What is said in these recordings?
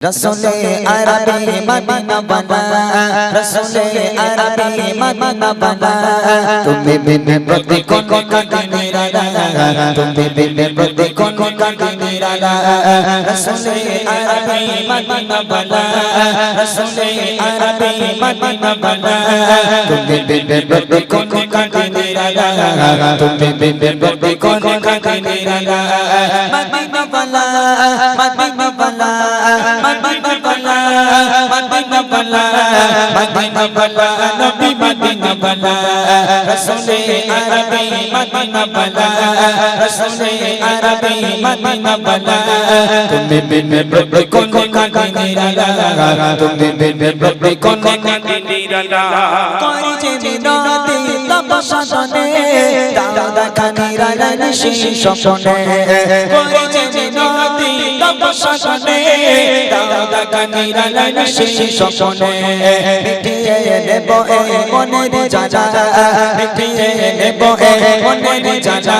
रसूले अरबी मदीना वाला, रसूले अरबी मदीना वाला, तुम्हें बिन प्रति कौन का निराला, तुम्हें बिन प्रति कौन का निराला, रसूले अरबी मदीना वाला, रसूले अरबी मदीना वाला, तुम्हें बिन प्रति कौन का निराला, तुम्हें बिन प्रति कौन का निराला, मदीना वाला, मदीना वाला, मदीना वाला, मदीना वाला, मदीना वाला, नबी मदीना वाला, रसूले अरबी मदीना वाला, रसूले अरबी मदीना वाला, तुम्हें बिन प्रति कौन का निराला, तुम्हें बिन प्रति कौन का निराला, कोई जिनाती तपस्या सने, दादा का निराला निशी सपने, कोई जिनाती तपस्या सने, दादा का निराला निशी सपने, मिठिए नेबो ए मनेर जाजा, मिठिए नेबो ए मनेर जाजा,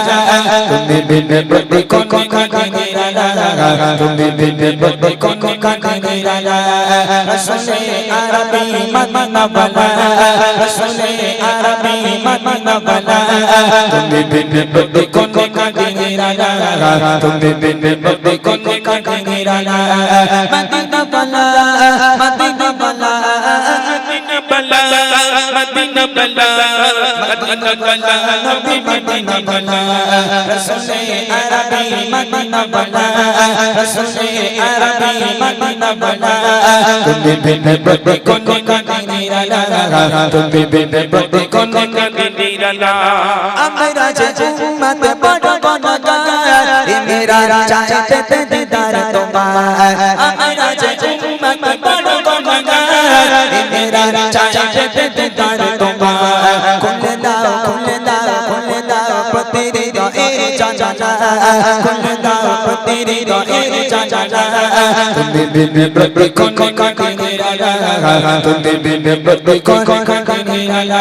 तुम्हें बिन प्रति कौन का निराला, तुम्हें बिन प्रति कौन का निराला, रसूले अरबी मदीना वाला, रसूले अरबी मदीना वाला, तुम्हें बिन प्रति कौन का निराला, तुम्हें बिन प्रति कौन का निराला, मदीना वाला, मदीना वाला, मदीना वाला, मदीना वाला, मदीना वाला, नबी मदीना वाला, रसूले अरबी मदीना वाला, रसूले अरबी मदीना वाला, तुम्हें बिन प्रति कौन का निराला, तुम्हें बिन प्रति कौन का निराला, मेरा उम्मत बड़ा बड़ा मेरा चाहते दीदार तुम्हार, मेरा उम्मत बड़ा बड़ा मेरा चाहते दीदार तुम्हार, खुल दाओ खुल दाओ खुल दाओ पतेरी ए जाना, खुल दाओ पतेरी ए जाना, तुम्हें बिन प्रति कौन का निराला, तुम्हें बिन प्रति कौन का निराला,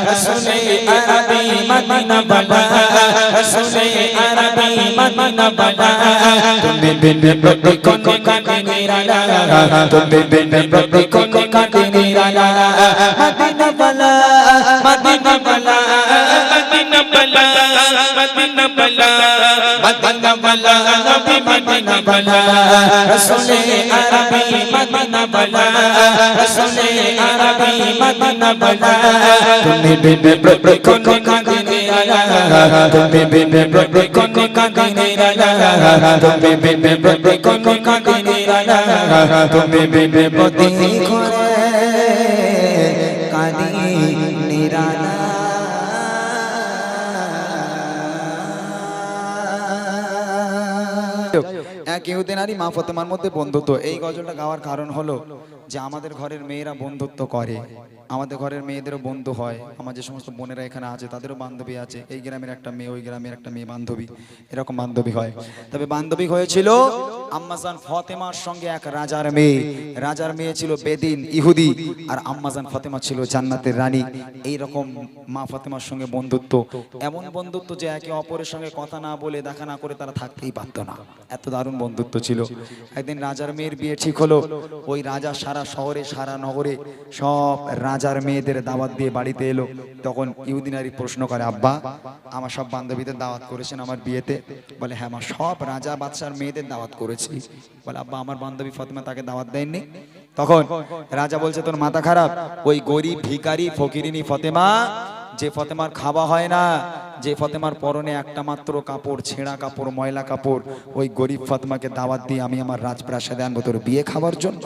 रसूले अरबी मदीना वाला, रसूले अरबी मदीना वाला, तुम्हें बिन प्रति कौन का निराला, तुम्हें बिन प्रति कौन का निराला, मदीना वाला, मदीना वाला, मदीना वाला, मदीना वाला, मदीना वाला, नबी मदीना वाला, रसूले अरबी मदीना वाला, रसूले अरबी मदीना वाला, तुम्हें बिन प्रति कौन का निराला, तुम्हें बिन प्रति कौन का निराला, तुम्हें बिन प्रति कौन का निराला, तुम्हें बिन प्रति कौन का निराला। এক ইহুদি নারী মা ফাতেমার মধ্যে বন্ধুত্ব। এই গজলটা গাওয়ার কারণ হলো যে আমাদের ঘরের মেয়েরা বন্ধুত্ব করে, আমাদের ঘরের মেয়েদেরও বন্ধু হয়, আমার যে সমস্ত বোনেরা এখানে আছে তাদেরও বান্ধবী আছে, এই গ্রামের একটা মেয়ে ওই গ্রামের একটা মেয়ে বান্ধবী, এরকম বান্ধবী হয়। তবে বান্ধবী হয়েছিল আম্মাজান ফাতেমার সঙ্গে এক রাজার মেয়ে, রাজার মেয়ে ছিল বেদিন ইহুদি, আর আম্মাজান ফাতেমা ছিল জান্নাতের রানী। এই রকম মা ফাতেমার সঙ্গে বন্ধুত্ব, এমন বন্ধুত্ব যে একে অপরের সঙ্গে কথা না বলে দেখা না করে তারা থাকতেই পারতো না, এত দারুণ বন্ধুত্ব ছিল। একদিন রাজার মেয়ের বিয়ে ঠিক হলো, ওই রাজা সারা শহরে সারা নগরে সব রাজার মেয়েদের দাওয়াত দিয়ে বাড়িতে এলো। তখন ইহুদি নারী প্রশ্ন করে, আব্বা আমার সব বান্ধবীদের দাওয়াত করেছেন আমার বিয়েতে? বলে হ্যাঁ মা, সব রাজা বাদশার মেয়েদের দাওয়াত করেছি। বলে আব্বা আমার বান্ধবী ফাতেমা তাকে দাওয়াত দেননি? তখন রাজা বলছে তোর মাথা খারাপ, ওই গরিব ভিখারি ফকিরিনী ফাতেমা, যে ফাতেমার খাওয়া হয় না, যে ফাতেমার পরনে একটা মাত্র কাপড়, ছেঁড়া কাপড়, ময়লা কাপড়, ওই গরিব ফাতেমাকে দাওয়াত দিয়ে আমি আমার রাজপ্রাসাদে আনবো তোর বিয়ে খাওয়ার জন্য?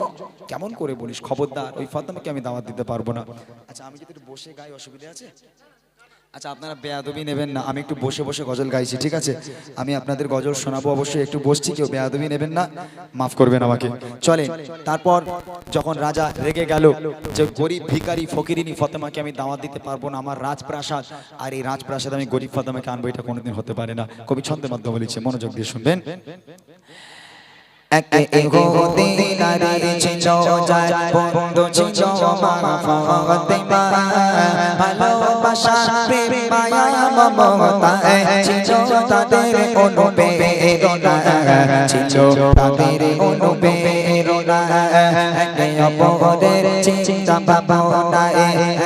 কেমন করে বলিস, খবরদার ওই ফাতেমাকে আমি দাওয়াত দিতে পারবো না। আচ্ছা আমি যদি বসে গাই অসুবিধা আছে? আচ্ছা আপনারা বেয়াদবি নেবেন না, আমি একটু বসে বসে গজল গাইছি, ঠিক আছে? আমি আপনাদের গজল শোনাবো, অবশ্যই একটু বসছি, কেউ বেয়াদবি নেবেন না, মাফ করবেন আমাকে। চলে, তারপর যখন রাজা রেগে গেল যে গরিব ভিখারি ফকিরিনী ফাতেমাকে আমি দাওয়াত দিতে পারবো না আমার রাজপ্রাসাদ, আর এই রাজপ্রাসাদ আমি গরিব ফাতেমাকে আনবো, এটা কোনোদিন হতে পারে না। কবি ছন্দের মাধ্যমে বলেছে, মনোযোগ দিয়ে শুনবেন। এক ইহুদি নারী ছিল যার বন্ধু ছিল মা ফাতেমা, ভালোবাসা প্রেম মায়া মমতা ছিল তাদের অনুপ্রেরণা, ছিল তাদের অনুপ্রেরণা। একে অপরের চিন্তা ভাবনায়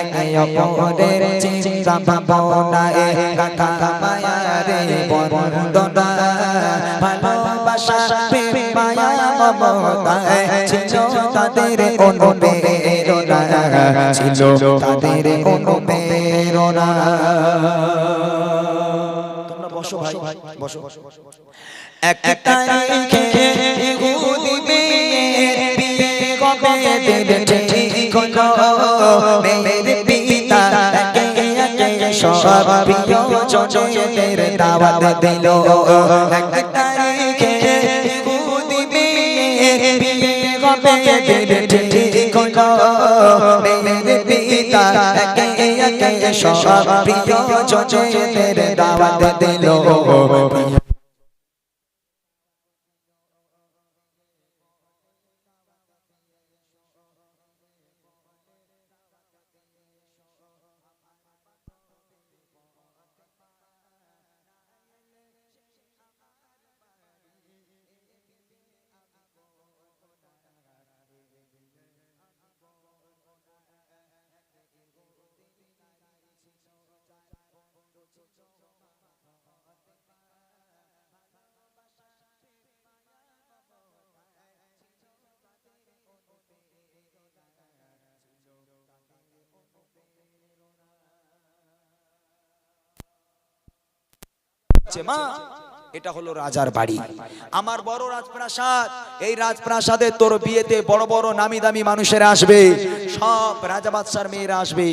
একে অপরের চিন্তা ভাবনায় গাথা মায়ারে বন্দনা ভালোবাসা প্রেম মায়া মমতায় ছিল তাদের অনুপ্রেরণা ছিল তাদের অনুপ্রেরণা। তোমরা বসো ভাই বসো। এক তারিখে ইহুদি মেয়ের বিয়ে কবে দেবে ঠিক হলো মেয়ের পিতা একে একে সব প্রিয়জনদের দাওয়াত দিল। এক তারিখে ইহুদি মেয়ের বিয়ে কবে দেবে ঠিক হলো মেয়ের পিতা একে একে সব প্রিয়জনদের দাওয়াত দিল। মা এটা হলো রাজার বাড়ি, আমার বড় রাজপ্রাসাদ। এই রাজপ্রাসাদে তোর বিয়েতে বড় বড় নামি দামি মানুষেরা আসবে, সব রাজা বাদশার মেয়েরা আসবে।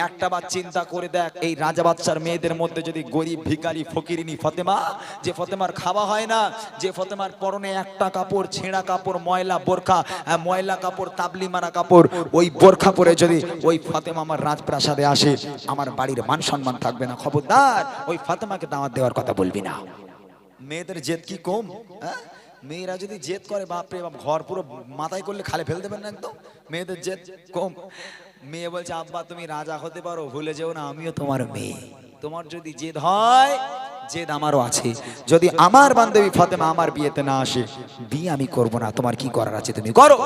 একটা বার চিন্তা করে দেখ, এই রাজা বাদশার মেয়েদের মধ্যে যদি গরিব ভিখারি ফকিরিনী ফতেমা, যে ফতেমার খাওয়া হয় না, যে ফতেমার পরনে একটা কাপড় ছেঁড়া কাপড়, ময়লা বোরখা, ময়লা কাপড়, তাবলি মারা কাপড়, ওই বোরখা পরে যদি ওই ফতেমা আমার রাজপ্রাসাদে আসে, আমার বাড়ির মান সম্মান থাকবে না। খবরদার ওই ফতেমাকে দাওয়াত দেওয়ার কথা বলবি না। মেয়েদের জেদ কি কম? মেয়েরা যদি জেদ করে বাপরে বাপ, ঘর পুরো মাথায় করলে খালে ফেল দেবেন না একদম। মেয়েদের জেদ কম। মেয়ে বলছে আব্বা তুমি রাজা হতে পারো, ভুলে যেও না আমিও তোমার মেয়ে। তোমার যদি জেদ হয়, জেদ আমারও আছে। যদি আমার বান্ধবী ফাতেমা আমার বিয়েতে না আসে, বিয়ে আমি করব না, তোমার কি করার আছে তুমি করো।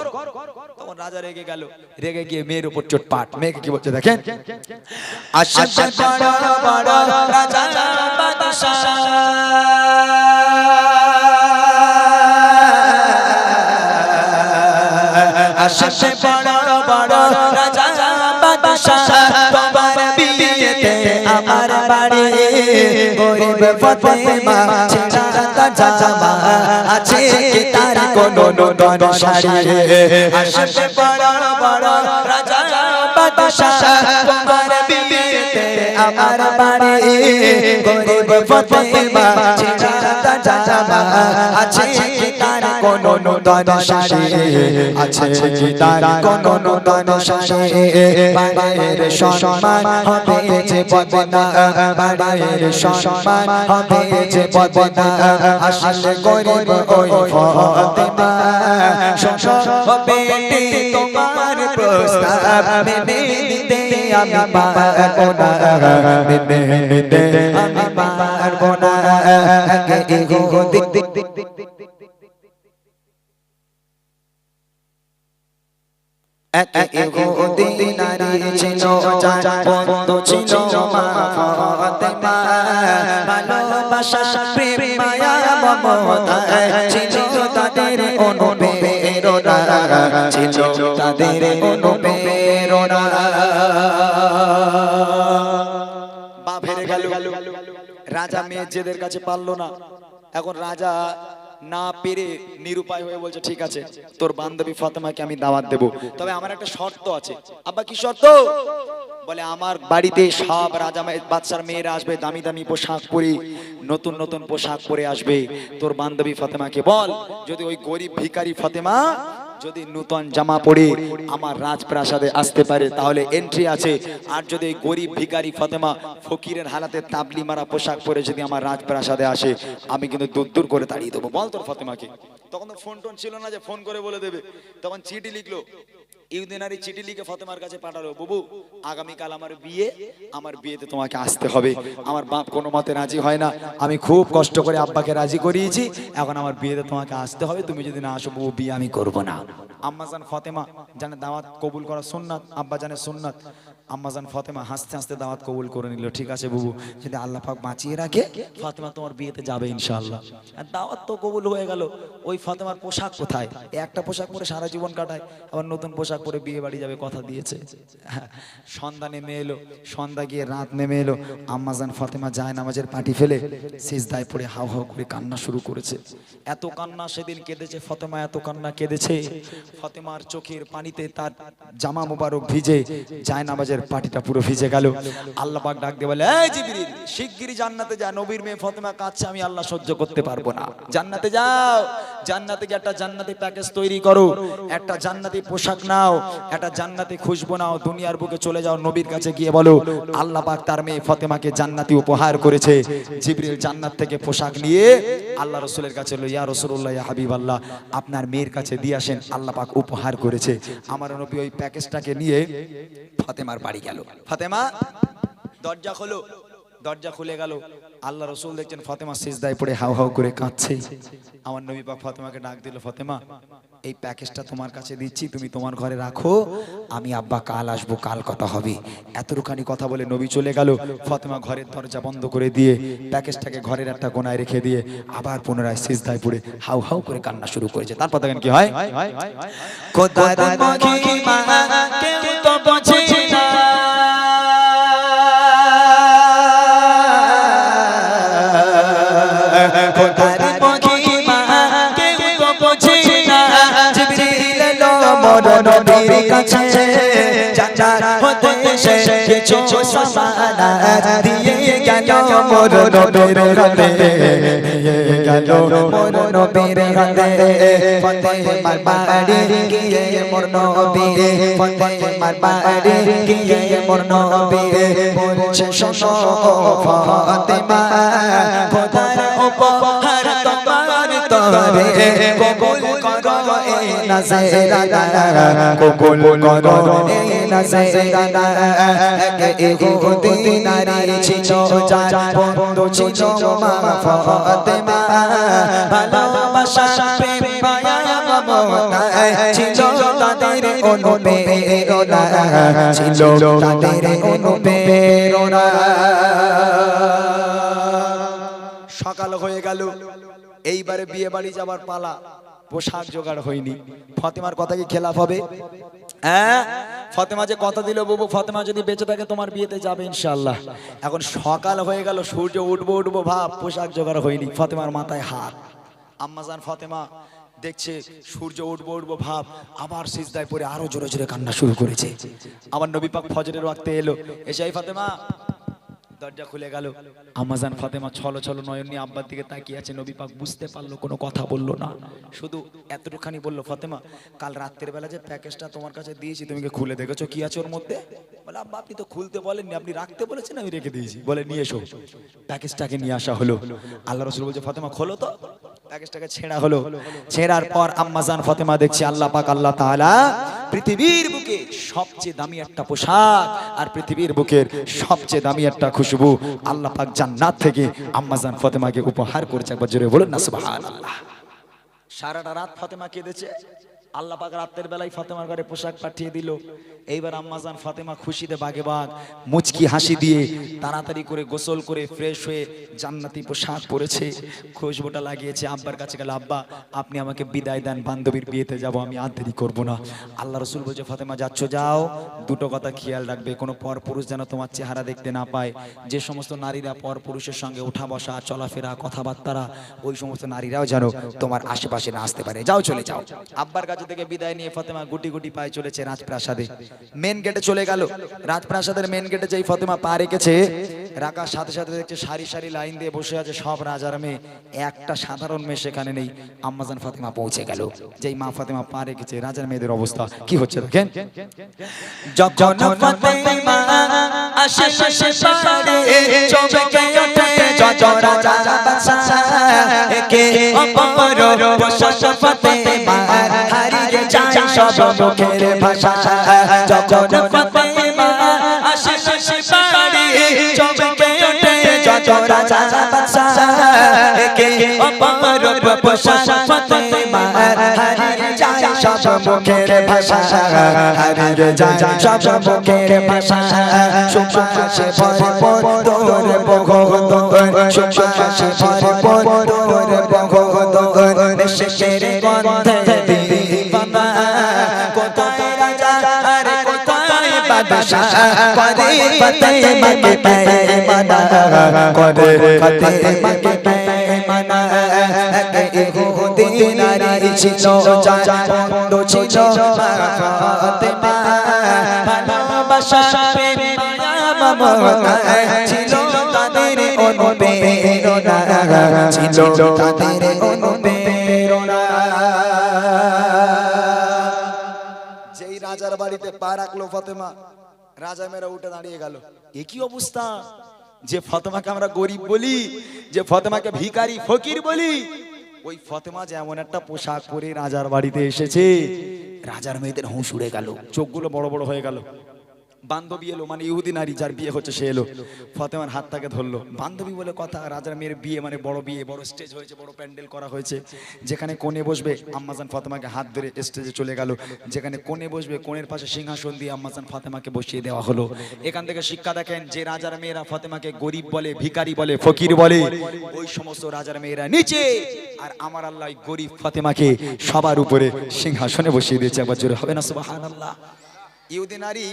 তখন রাজা রেগে গেল, রেগে গিয়ে মেয়ের উপর চোটপাট। মেয়েকে কি বলছে দেখেন, আশাতে বড় বড় রাজা বাদশা, আশাতে বড় বড় রাজা বাদশা, তোমার বিয়েতে আমার বাড়ি গরিব ফতেমা ছেঁড়া জামা আছে কি তার কোনো নতুন শাড়ি। আশাতে বড় বড় রাজা বাদশা, তোমার বিয়েতে আমার বাড়ি গরিব ফতেমা ছেঁড়া জামা আছে কি তার কোনো নতুন শাড়ি, আছে কি তার কোনো নতুন শাড়ি। বাড়ির সম্মান হবে যে বদনা, বাড়ির সম্মান হবে যে বদনা, আসলে গরিব ওই ফতেমা হবে তোমার প্রস্তাব মেনে নিতে আমি পারবো না, মেনে নিতে আমি পারবো না। ইহুদি নারী ছিল যার বন্ধু ছিল মা ফাতেমা, ভালোবাসা প্রেম মায়া মমতা ছিল তাদের অনুপ্রেরণা, ছিল তাদের অনুপ্রেরণা। বাপ হেরে গেল, রাজা মেয়ের জেদের কাছে পারলো না। এখন রাজা না পেরে নিরুপায় হয়ে বলছে ঠিক আছে তোর বান্ধবী ফাতেমাকে আমি দাওয়াত দেব, তবে আমার একটা শর্ত আছে। আব্বা কি শর্ত? বলে আমার বাড়িতে সব রাজা বাদশার মেয়েরা আসবে, দামি দামি পোশাক পরে, নতুন নতুন পোশাক পরে আসবে। তোর বান্ধবী ফাতেমাকে বল যদি ওই গরিব ভিখারি ফাতেমা যদি নতুন জামা পরে আমার রাজপ্রাসাদে আসতে পারে তাহলে এন্ট্রি আছে, আর যদি এই গরিব ভিখারি ফাতেমা ফকিরের হালাতে তাবলি মারা পোশাক পরে যদি আমার রাজপ্রাসাদে আসে, আমি কিন্তু দূর দূর করে তাড়িয়ে দেবো। বল তোর ফাতেমাকে। তখন তো ফোন টোন ছিল না যে ফোন করে বলে দেবে, তখন চিঠি লিখলো। ইউদিনারি চিঠি লিখে ফাতেমার কাছে পাঠালো, বাবু আগামীকাল আমার বিয়ে, আমার বিয়েতে তোমাকে আসতে হবে। আমার বাপ কোনো মতে রাজি হয় না, আমি খুব কষ্ট করে আব্বাকে রাজি করিয়েছি, এখন আমার বিয়েতে তোমাকে আসতে হবে, তুমি যদি না আসো বাবু বিয়ে আমি করবো না। আম্মাজান ফাতেমা জানে দাওয়াত কবুল করা সুন্নাত, আব্বা জানে সুন্নাত। আম্মাজান ফাতেমা হাসতে হাসতে দাওয়াত কবুল করে নিল। ঠিক আছে বুবু, যদি আল্লাহ পাক বাঁচিয়ে রাখে ফাতেমা তোমার বিয়েতে যাবে ইনশাআল্লাহ। আর দাওয়াত তো কবুল হয়ে গেল। ওই ফাতেমার পোশাক কোথায়? একটা পোশাক পরে সারা জীবন কাটায়, আবার নতুন পোশাক পরে বিয়ে বাড়ি যাবে, কথা দিয়েছে। সন্ধ্যা নেমে এলো, সন্ধ্যা গিয়ে রাত নেমে এলো। আম্মাজান ফাতেমা যায় নামাজের পাটি ফেলে সিজদায় পড়ে হাউ হাউ করে কান্না শুরু করেছে। এত কান্না সেদিন কেঁদেছে ফাতেমা, এত কান্না কেঁদেছে। ফাতেমার চোখের পানিতে তার জামা মোবারক ভিজে, যায় নামাজের পাটিটা পুরো ভিজে গেল। আল্লাহ পাক ডাক দিয়ে বলে, এই জিবরিল, শিগগিরই জান্নাতে যা, নবীর মেয়ে ফাতেমা কাঁদছে, আমি আল্লাহ সহ্য করতে পারবো না। জান্নাতে যাও, জান্নাতে গিয়ে একটা জান্নাতি প্যাকেজ তৈরি করো, একটা জান্নাতি পোশাক নাও, একটা জান্নাতি খুশবু নাও, দুনিয়ার বুকে চলে যাও, নবীর কাছে গিয়ে বলো আল্লাহ পাক তার মেয়ে ফাতেমাকে জান্নাতি উপহার করেছে। জিবরিল জান্নাত থেকে পোশাক নিয়ে আল্লাহ রাসূলের কাছে এলো, ইয়া রাসূলুল্লাহ, ইয়া হাবিবাল্লাহ, আপনার মেয়ের কাছে দিয়ে আসেন, আল্লাহ পাক উপহার করেছে। আমার নবী ওই প্যাকেজটাকে নিয়ে ফাতেমার বাড়ি গেল। ফাতেমা, দরজা খোলো। দরজা খুলে গেল। আল্লাহ রাসূল দেখছেন ফাতেমা সিজদায় পড়ে হাউ হাউ করে কাঁদছে। আমার নবী পাক ফাতেমাকে ডাক দিল, ফাতেমা, এই প্যাকেজটা তোমার কাছে দিচ্ছি, তুমি তোমার ঘরে রাখো, আমি আব্বা কাল আসবো, কাল কথা হবে। এতটুখানি কথা বলে নবী চলে গেল। ফাতেমা ঘরের দরজা বন্ধ করে দিয়ে প্যাকেজটাকে ঘরের একটা কোণায় রেখে দিয়ে আবার পুনরায় সিজদায় পড়ে হাউ হাউ করে কান্না শুরু করেছে। তারপর দেখেন কি হয়। খোদার মহিমা কেউ তো বোঝে না, খোদার মহিমা কেউ তো বোঝে না। জিবরিল এলো মোর নবীর কাছে, জান্নাত হতে সে কিছু সামানাত দিয়ে গেল মোর নবীর হাতে, দিয়ে গেল মোর নবীর হাতে। ফাতেমার বাড়ি গিয়ে মোর নবী, ফাতেমার বাড়ি গিয়ে মোর নবী বলছে, শোনো ফাতেমা, খোদার উপহার তোমার তরে, কবুল করো এই নজরানা, কবুল করো এই নজরানা। এক ইহুদি নারী ছিল, যার বন্ধু ছিল মা ফাতেমা, ভালোবাসা প্রেম মায়া মমতা ছিল তাদের অনুপ্রেরণা, ছিল তাদের অনুপ্রেরণা। সকাল হয়ে গেল, এইবারে বিয়ে বাড়ি যাবার পালা। পোশাক জোগাড় হয়নি। ফাতেমার কথা কি খেলাফ হবে? হ্যাঁ, ফাতেমা যে কথা দিল, বাবু ফাতেমা যদি বেঁচে থাকে তোমার বিয়েতে যাবে ইনশাআল্লাহ। এখন সকাল হয়ে গেল, সূর্য উঠবো উঠবো ভাব, পোশাক জোগাড় হয়নি। ফাতেমার মাথায় হাত। আম্মাজান ফাতেমা দেখছে সূর্য উঠবো উঠবো ভাব, আবার সিজদায় পড়ে আরো জোরে জোরে কান্না শুরু করেছে। আমার নবী পাক ফজরের ওয়াক্তে এলো, এসে এই ফাতেমা, দরজা খুলে গেল। আম্মাজান ফাতেমা ছলো ছলো নয়ন নিয়ে আব্বার দিকে তাকিয়ে আছে। নবী পাক বুঝতে পারলো, কোনো কথা বললো না, শুধু এতটুখানি বললো, ফাতেমা, কাল রাত্রের বেলা যে প্যাকেজটা তোমার কাছে দিয়েছি তুমি কি খুলে দেখেছো কি আছে ওর মধ্যে? বলে, আব্বা আপনি তো খুলতে বলেননি, আপনি রাখতে বলেছেন, আমি রেখে দিয়েছি। বলে, নিয়ে এসো। প্যাকেজটাকে নিয়ে আসা হলো। আল্লাহ রাসূল বলছে, ফাতেমা খোলো তো। প্যাকেজটাকে ছেঁড়া হলো। ছেঁড়ার পর আম্মাজান ফাতেমা দেখছে আল্লাহ পাক, আল্লাহ তাআলা পৃথিবীর বুকে সবচেয়ে দামি একটা পোশাক আর পৃথিবীর বুকের সবচেয়ে দামি একটা খুশবু আল্লাহ পাক জান্নাত থেকে আম্মাজান ফাতেমাকে উপহার করেছে। একবার জোরে বলুন না সুবহানাল্লাহ। সারাটা রাত ফাতেমা কেঁদেছে। আল্লাহ পাক রাতের বেলায় ফাতেমার ঘরে পোশাক পাঠিয়ে দিল। এইবার আম্মাজান ফাতেমা খুশিতে বাগে বাগ, মুচকি হাসি দিয়ে তাড়াতাড়ি করে গোসল করে ফ্রেশ হয়ে জান্নাতি পোশাক পরেছে, খুশবুটা লাগিয়েছে। আব্বার কাছে গেল, আব্বা আপনি আমাকে বিদায় দেন, বান্ধবীর বিয়েতে যাব, আমি আর দেরি করবো না। আল্লাহ রাসূল বলছে, ফাতেমা যাচ্ছ যাও, দুটো কথা খেয়াল রাখবে, কোনো পর পুরুষ যেন তোমার চেহারা দেখতে না পায়। যে সমস্ত নারীরা পর পুরুষের সঙ্গে ওঠা বসা চলাফেরা কথাবার্তা, ওই সমস্ত নারীরাও যেন তোমার আশেপাশে না আসতে পারে, যাও চলে যাও। আব্বার কাছে থেকে বিদায় নিয়ে ফাতেমা গুটি গুটি পায়ে চলেছে রাজপ্রাসাদে। মেন গেটে চলে গেল। রাজপ্রাসাদের মেন গেটে যেই ফাতেমা পা রেখেছে, রাখার সাথে সাথে দেখছে সারি সারি লাইন দিয়ে বসে আছে সব রাজার মেয়ে, একটা সাধারণ মেয়ে সেখানে নেই। আম্মাজান ফাতেমা পৌঁছে গেল। যেই মা ফাতেমা পা রেখেছে, রাজার মেয়েদের অবস্থা কি হচ্ছে দেখেন। যখন ফাতেমা আশেপাশে পারে চমকে ওঠে যত রাজা বাদশা, একে অপর প্রশংসা ফাতেমা হারিয়ে যায় সব মুখের ভাষা। যখন ফাতেমা আশেপাশে পারে চমকে ওঠে যত রাজা বাদশা, একে অপর প্রশংসা ফাতেমা হারিয়ে যায় সব মুখের ভাষা হারিয়ে যায় সব মুখের ভাষা সুবাসে ভরপুর তোর বগদর সুবাসে ভরপুর তোর বগদর নেশের গন্ধে দিবানা কোথায় রাজা আর কোথায় বাদশাহ করে ফাতেমাকে বেঈমানা করে ফাতেমাকে বেঈমানা ইহুদি নারী ছিল জান ছিল ফাতেমা ভালোবাসা প্রেম মায়া মমতা ছিল তাদের অনুপ্রেরণা ছিল তাদের অনুপ্রেরণা যেই রাজার বাড়িতে পা রাখলো ফাতেমা রাজা মেয়েরা উঠে দাঁড়িয়ে গেল এ কি অবস্থা যে ফাতেমাকে আমরা গরিব বলি যে ফাতেমাকে ভিখারি ফকির বলি ওই ফাতেমা যে এমন একটা পোশাক পরে রাজার বাড়িতে এসেছে রাজার মেয়েদের হুঁশ উড়ে গেল চোখগুলো বড় বড় হয়ে গেল বান্ধবী এলো মানে ইহুদি নারী যার বিয়ে হচ্ছে সে এলো ফাতেমার হাতটাকে ধরলো বান্ধবী বলে কথা রাজার মেয়ের বিয়ে মানে বড় বিয়ে বড় স্টেজ হয়েছে বড় প্যান্ডেল করা হয়েছে যেখানে কোণে বসবে আম্মাজান ফাতেমাকে হাত ধরে স্টেজে চলে গেল যেখানে কোণে বসবে কোণের পাশে সিংহাসন দিয়ে আম্মাজান ফাতেমাকে বসিয়ে দেওয়া হলো এখান থেকে শিক্ষা দেখেন যে রাজার মেয়েরা ফাতেমাকে গরিব বলে ভিখারি বলে ফকির বলে ওই সমস্ত রাজার মেয়েরা নিচে আর আমার আল্লাহ গরিব ফাতেমাকে সবার উপরে সিংহাসনে বসিয়ে দিয়েছে একবার জোরে হবে না সুবহানাল্লাহ ইহুদি নারী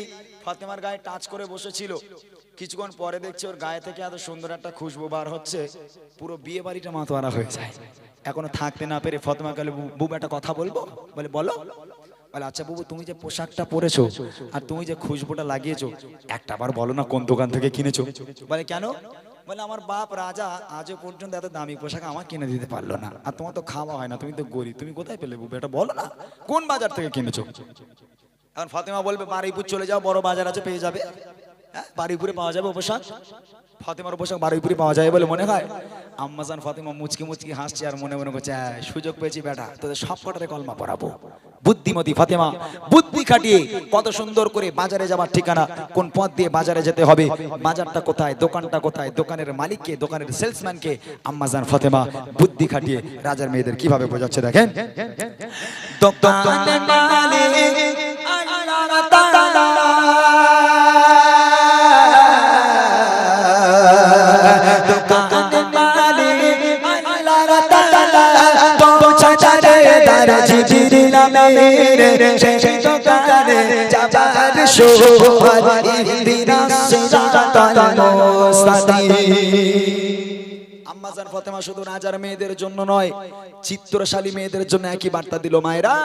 ফাতেমার গায়ে টাচ করে বসেছিল কিছুক্ষণ পরে দেখছে ওর গায়ে থেকে এত সুন্দর একটা খুশবু বার হচ্ছে পুরো বিয়ে বাড়িটা মাতোয়ারা হয়ে যায় এখনো থাকতে না পেরে ফাতেমা বলে বুবু একটা কথা বলবো বলে বলো বলে আচ্ছা বুবু তুমি যে পোশাকটা পরেছো আর তুমি যে খুশবুটা লাগিয়েছো একটা বার বলো না কোন দোকান থেকে কিনেছো বলে কেন বলে আমার বাপ রাজা আজও পর্যন্ত এত দামি পোশাক আমার কিনে দিতে পারলো না আর তোমার তো খাওয়া হয় না তুমি তো গরিব তুমি কোথায় পেলে বুবু এটা বলো না কোন বাজার থেকে কিনেছো এখন ফাতেমা বলবে বারুইপুর চলে যাও বড় বাজার আছে পেয়ে যাবে হ্যাঁ বারুইপুরে পাওয়া যাবে পোশাক ফাতেমার পোশাক বারুইপুরে পাওয়া যায় বলে মনে হয় আম্মাজান ফাতেমা মুচকি মুচকি হাসছে আর মনে মনে করছে সুযোগ পেয়েছি বেটা তোদের সব কটারে কলমা পড়াবো বুদ্ধিমতী ফাতেমা বুদ্ধি খাটিয়ে কত সুন্দর করে বাজারে যাবার ঠিকানা কোন পথ দিয়ে বাজারে যেতে হবে বাজারটা কোথায় দোকানটা কোথায় দোকানের মালিককে দোকানের সেলসম্যানকে আম্মাজান ফাতেমা বুদ্ধি খাটিয়ে রাজার মেয়েদের কিভাবে বোঝাচ্ছে দেখেন দোকানের মালিক আল্লাহ তাআলা দোকানের মালিক আল্লাহ তাআলা পৌঁছাতে দরজি জিবরিল আমির সেই দোকানে যাবার শোভা ইহদিনা সিরাতাল মুস্তাকিম আম্মাজান ফাতেমা শুধু রাজার মেয়েদের জন্য নয় চিত্রশালী মেয়েদের জন্য একই বার্তা দিল মায়েরা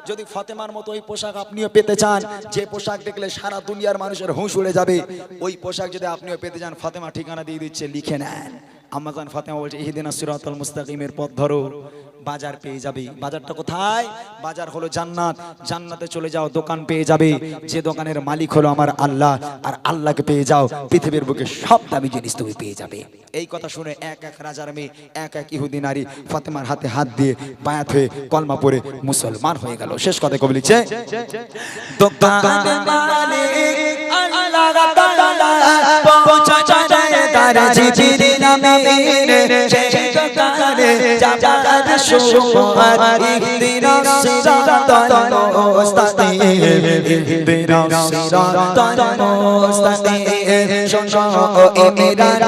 যদি ফাতেমার মতো ওই পোশাক আপনিও পেতে চান যে পোশাক দেখলে সারা দুনিয়ার মানুষের হুঁশ উড়ে যাবে ওই পোশাক যদি আপনিও পেতে চান ফাতেমা ঠিকানা দিয়ে দিচ্ছে লিখে নেন আম্মাজান ফাতেমা বলছে ইহদিনাস সিরাতাল মুস্তাকিমের পথ ধরো বাজার পেয়ে যাবে বাজারটা কোথায় বাজার হলো জান্নাত জান্নাতে চলে যাও দোকান পেয়ে যাবে যে দোকানের মালিক হলো আমার আল্লাহ আর আল্লাহকে পেয়ে যাও পৃথিবীর বুকে সব দামি জিনিস তুমি পেয়ে যাবে এই কথা শুনে এক এক রাজার মেয়ে এক এক ইহুদি নারী ফাতেমার হাতে হাত দিয়ে বায়াত হয়ে কলমা পড়ে মুসলমান হয়ে গেল শেষ কথা কবি লিখছে দোকানের মালিক আল্লাহ তাআলা পৌঁছাতে দরজি জিবরিল আমির সেই দোকানে যাবার শোভা ইহদিনা সিরাতাল মুস্তাকিম ইহদিনা সিরাতাল মুস্তাকিম শোনো ইমরান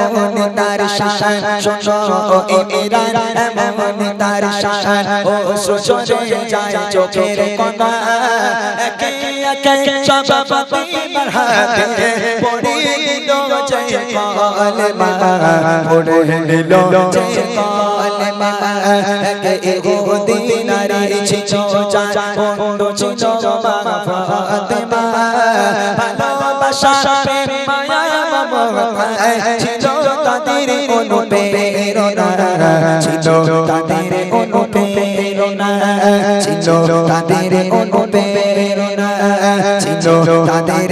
এমন তার শান শোনো ইমরান এমন তার শান ও সজরে যায় চোখের কোনা একে একে সব ফাতেমার হাতে পড়ে দিল জয় কলমা পড়ে দিল জয় কলমা ইহুদি নারী ছিল বন্ধু ছিল ফাতেমা ভালোবাসা প্রেম মায়া মমতা ছিল তাদের অনুপ্রেরণা ছিল তাদের অনুপ্রেরণা ছিল তাদের অনুপ্রেরণা ছিল তাদের